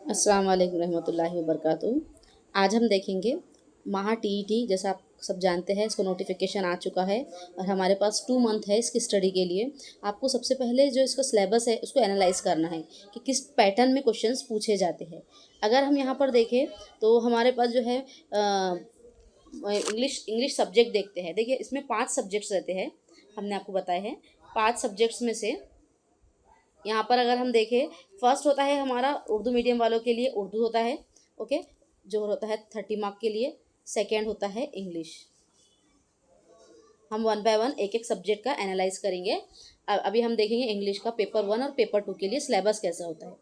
अस्सलाम वालेकुम रहमतुल्लाहि व बरकातुहू। आज हम देखेंगे महा टीईटी। जैसा आप सब जानते हैं, इसको नोटिफिकेशन आ चुका है और हमारे पास 2 मंथ है इसकी स्टडी के लिए। आपको सबसे पहले जो इसका सिलेबस है उसको एनालाइज करना है कि किस पैटर्न में क्वेश्चंस पूछे जाते हैं। अगर हम यहाँ पर देखें तो हमारे पास जो है इंग्लिश सब्जेक्ट देखते हैं। देखिए, इसमें 5 सब्जेक्ट्स रहते हैं, हमने आपको बताया है। 5 सब्जेक्ट्स में से यहाँ पर अगर हम देखें, फर्स्ट होता है हमारा उर्दू मीडियम वालों के लिए उर्दू होता है, ओके, जो होता है 30 मार्क के लिए। सेकेंड होता है इंग्लिश। हम वन बाय वन एक एक सब्जेक्ट का एनालाइज करेंगे। अभी हम देखेंगे इंग्लिश का पेपर 1 और पेपर 2 के लिए सिलेबस कैसा होता है।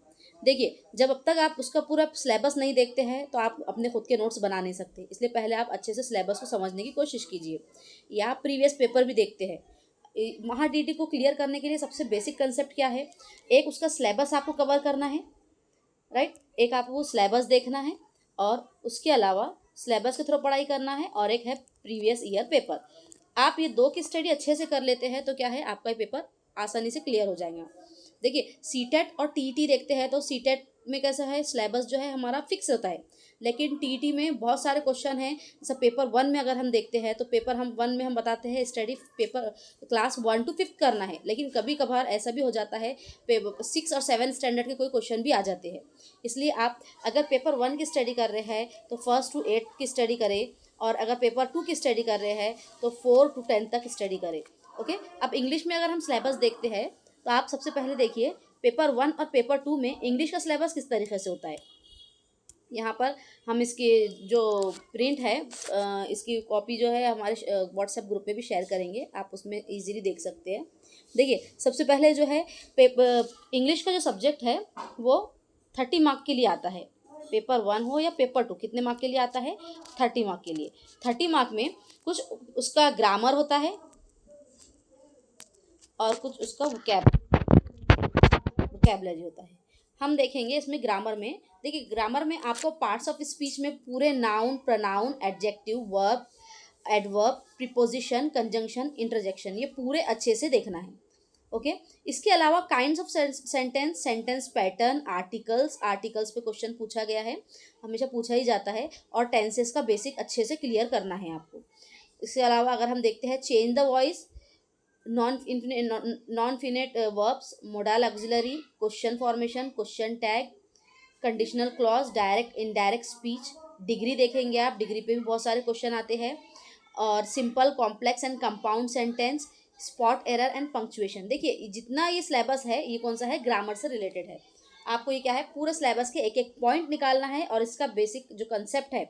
देखिए, जब अब तक आप उसका पूरा सिलेबस नहीं देखते हैं तो आप अपने खुद के नोट्स बना नहीं सकते। इसलिए पहले आप अच्छे से सिलेबस को समझने की कोशिश कीजिए, या आप प्रीवियस पेपर भी देखते हैं। महा डी को क्लियर करने के लिए सबसे बेसिक कंसेप्ट क्या है? एक, उसका सिलेबस आपको कवर करना है, राइट। एक आपको सिलेबस देखना है, और उसके अलावा सिलेबस के थ्रू पढ़ाई करना है, और एक है प्रीवियस ईयर पेपर। आप ये दो की स्टडी अच्छे से कर लेते हैं तो क्या है, आपका ये पेपर आसानी से क्लियर हो जाएगा। देखिए, सीटेट और टीईटी देखते हैं तो सीटेट में कैसा है, सिलेबस जो है हमारा फिक्स होता है, लेकिन टीईटी में बहुत सारे क्वेश्चन हैं। जैसे पेपर 1 में अगर हम देखते हैं तो पेपर 1 में हम बताते हैं स्टडी पेपर क्लास 1 to 5 करना है, लेकिन कभी कभार ऐसा भी हो जाता है 6 और 7 स्टैंडर्ड के कोई क्वेश्चन भी आ जाते हैं। इसलिए आप अगर पेपर 1 की स्टडी कर रहे हैं तो 1st to 8 की स्टडी करें, और अगर पेपर 2 की स्टडी कर रहे हैं तो 4 to 10 तक स्टडी करें, ओके। अब इंग्लिश में अगर हम सिलेबस देखते हैं तो आप सबसे पहले देखिए पेपर 1 और पेपर 2 में इंग्लिश का सिलेबस किस तरीके से होता है। यहाँ पर हम इसकी जो प्रिंट है, इसकी कॉपी जो है हमारे व्हाट्सएप ग्रुप पे भी शेयर करेंगे, आप उसमें इजीली देख सकते हैं। देखिए, सबसे पहले जो है पेपर इंग्लिश का जो सब्जेक्ट है वो 30 मार्क के लिए आता है। पेपर 1 हो या पेपर 2, कितने मार्क के लिए आता है? 30 मार्क के लिए। 30 मार्क में कुछ उसका ग्रामर होता है और कुछ उसका वोकैबुलरी होता है। हम देखेंगे इसमें ग्रामर में। देखिए, ग्रामर में आपको पार्ट्स ऑफ स्पीच में पूरे noun, pronoun, adjective, verb, adverb, preposition, conjunction, interjection, ये पूरे अच्छे से देखना है, ओके। इसके अलावा kinds of sentence, sentence pattern, articles पे क्वेश्चन पूछा गया है, हमेशा पूछा ही जाता है, और टेंसेस का बेसिक अच्छे से क्लियर करना है आपको। इसके अलावा अगर हम देखते हैं change the voice, non finite verbs, modal auxiliary, question formation, question tag, conditional clause, direct indirect speech. Degree देखेंगे आप, डिग्री पे भी बहुत सारे क्वेश्चन आते हैं, और simple, complex and compound sentence, spot error and punctuation. देखिए, जितना ये सिलेबस है ये कौन सा है, ग्रामर से रिलेटेड है। आपको ये क्या है, पूरे सिलेबस के एक एक पॉइंट निकालना है, और इसका बेसिक जो कंसेप्ट है,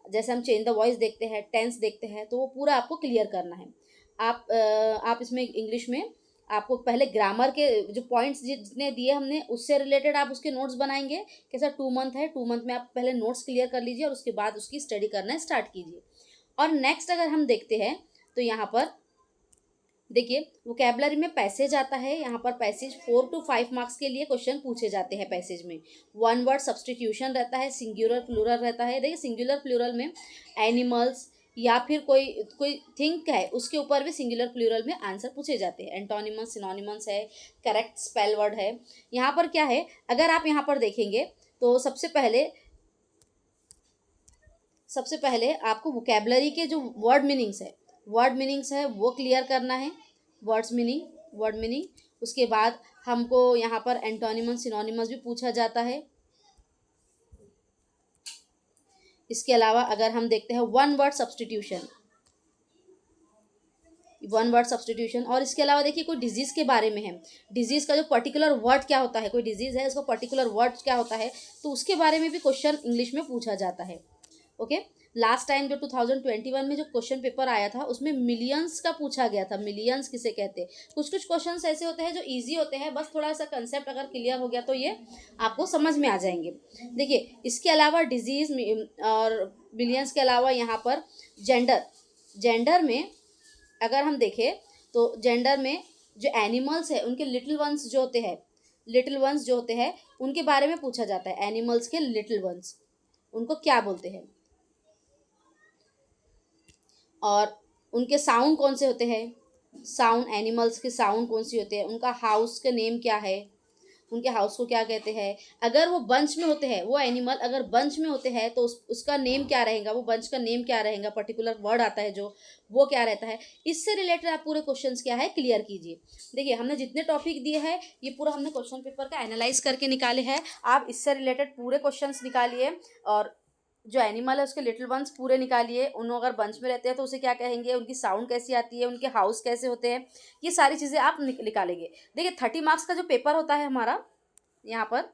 जैसे हम चेंज द वॉइस देखते हैं, टेंस देखते हैं, तो वो पूरा आपको क्लियर करना है। आप इसमें इंग्लिश में आपको पहले ग्रामर के जो पॉइंट्स जितने दिए हमने उससे रिलेटेड आप उसके नोट्स बनाएंगे। कैसा, 2 मंथ है, 2 मंथ में आप पहले नोट्स क्लियर कर लीजिए और उसके बाद उसकी स्टडी करना स्टार्ट कीजिए। और नेक्स्ट अगर हम देखते हैं तो यहाँ पर देखिए, वोकैबुलरी में पैसेज आता है। यहाँ पर पैसेज 4 to 5 मार्क्स के लिए क्वेश्चन पूछे जाते हैं। पैसेज में 1 वर्ड सब्सटीट्यूशन रहता है, सिंगुलर प्लूरल रहता है। देखिए, सिंगुलर प्लूरल में एनिमल्स या फिर कोई कोई थिंग है, उसके ऊपर भी सिंगुलर प्लूरल में आंसर पूछे जाते हैं। एंटोनिमस, सिनोनिमस है, करेक्ट स्पेल वर्ड है। यहाँ पर क्या है, अगर आप यहाँ पर देखेंगे तो सबसे पहले आपको वोकैबुलरी के जो वर्ड मीनिंग्स है वो क्लियर करना है। Word meaning. उसके बाद हमको यहाँ पर एंटोनिमस, सिनोनिमस भी पूछा जाता है। इसके अलावा अगर हम देखते हैं वन वर्ड सब्सटीट्यूशन, और इसके अलावा देखिए कोई डिजीज़ के बारे में है, डिजीज़ का जो पर्टिकुलर वर्ड क्या होता है, कोई डिजीज़ है उसका पर्टिकुलर वर्ड क्या होता है, तो उसके बारे में भी क्वेश्चन इंग्लिश में पूछा जाता है, ओके। लास्ट टाइम जो 2021 में जो क्वेश्चन पेपर आया था उसमें मिलियंस का पूछा गया था। मिलियंस किसे कहते हैं? कुछ कुछ क्वेश्चंस ऐसे होते हैं जो इजी होते हैं, बस थोड़ा सा कंसेप्ट अगर क्लियर हो गया तो ये आपको समझ में आ जाएंगे। देखिए, इसके अलावा डिजीज और मिलियंस के अलावा यहाँ पर जेंडर में अगर हम देखें तो जेंडर में जो एनिमल्स है उनके लिटिल वंस जो होते हैं उनके बारे में पूछा जाता है। एनिमल्स के लिटिल वंस, उनको क्या बोलते हैं, और उनके साउंड कौन से होते हैं, साउंड, एनिमल्स के साउंड कौन सी होते हैं, उनका हाउस का नेम क्या है, उनके हाउस को क्या कहते हैं, अगर वो बंच में होते हैं, वो एनिमल अगर बंच में होते हैं तो उसका नेम क्या रहेगा, वो बंच का नेम क्या रहेगा, पर्टिकुलर वर्ड आता है जो, वो क्या रहता है। इससे रिलेटेड आप पूरे क्वेश्चंस क्या है क्लियर कीजिए। देखिए हमने जितने टॉपिक दिए हैं ये पूरा हमने क्वेश्चन पेपर का एनालाइज करके निकाले हैं, आप इससे रिलेटेड पूरे क्वेश्चंस निकालिए, और जो एनिमल है उसके लिटिल वंस पूरे निकालिए, उन्हों अगर बंच में रहते हैं तो उसे क्या कहेंगे, उनकी साउंड कैसी आती है, उनके हाउस कैसे होते हैं, ये सारी चीज़ें आप निकालेंगे। देखिए 30 मार्क्स का जो पेपर होता है हमारा यहाँ पर,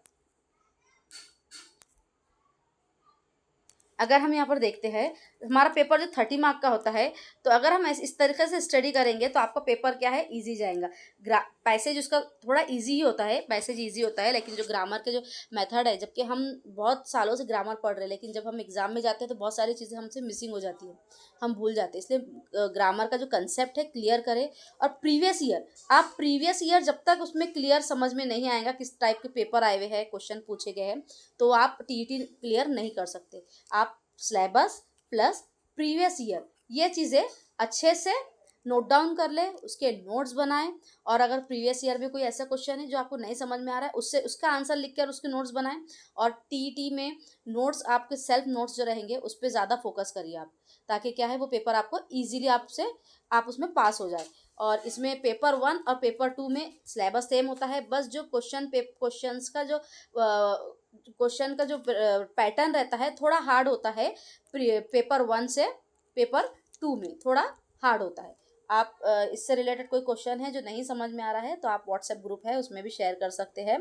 अगर हम यहाँ पर देखते हैं हमारा पेपर जो 30 मार्क का होता है, तो अगर हम इस तरीके से स्टडी करेंगे तो आपका पेपर क्या है ईजी जाएगा। पैसेज उसका थोड़ा ईजी ही होता है, पैसेज ईजी होता है, लेकिन जो ग्रामर के जो मेथड है, जबकि हम बहुत सालों से ग्रामर पढ़ रहे हैं, लेकिन जब हम एग्जाम में जाते हैं तो बहुत सारी चीज़ें हमसे मिसिंग हो जाती है, हम भूल जाते हैं। इसलिए ग्रामर का जो कंसेप्ट है क्लियर करें, और प्रीवियस ईयर जब तक उसमें क्लियर समझ में नहीं आएगा किस टाइप के पेपर आए हुए हैं, क्वेश्चन पूछे गए हैं, तो आप टीईटी क्लियर नहीं कर सकते। आप सिलेबस प्लस प्रीवियस ईयर ये चीज़ें अच्छे से नोट डाउन कर ले, उसके नोट्स बनाएं, और अगर प्रीवियस ईयर में कोई ऐसा क्वेश्चन है जो आपको नहीं समझ में आ रहा है, उससे उसका आंसर लिख कर उसके नोट्स बनाएं। और टीईटी में नोट्स आपके सेल्फ नोट्स जो रहेंगे उस पर ज़्यादा फोकस करिए आप, ताकि क्या है वो पेपर आपको ईजिली आप उसमें पास हो जाए। और इसमें पेपर 1 और पेपर 2 में सिलेबस सेम होता है, बस जो क्वेश्चन का जो पैटर्न रहता है थोड़ा हार्ड होता है, पेपर 1 से पेपर 2 में थोड़ा हार्ड होता है। आप इससे रिलेटेड कोई क्वेश्चन है जो नहीं समझ में आ रहा है तो आप व्हाट्सएप ग्रुप है उसमें भी शेयर कर सकते हैं,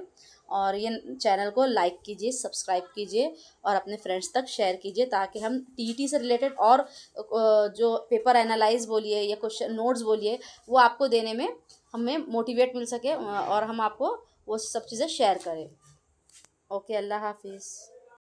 और ये चैनल को लाइक कीजिए, सब्सक्राइब कीजिए, और अपने फ्रेंड्स तक शेयर कीजिए, ताकि हम टीईटी से रिलेटेड और जो पेपर एनालाइज बोलिए या क्वेश्चन नोट्स बोलिए वो आपको देने में हमें मोटिवेट मिल सके, और हम आपको वो सब चीज़ें शेयर करें। ओके, अल्लाह हाफिज़।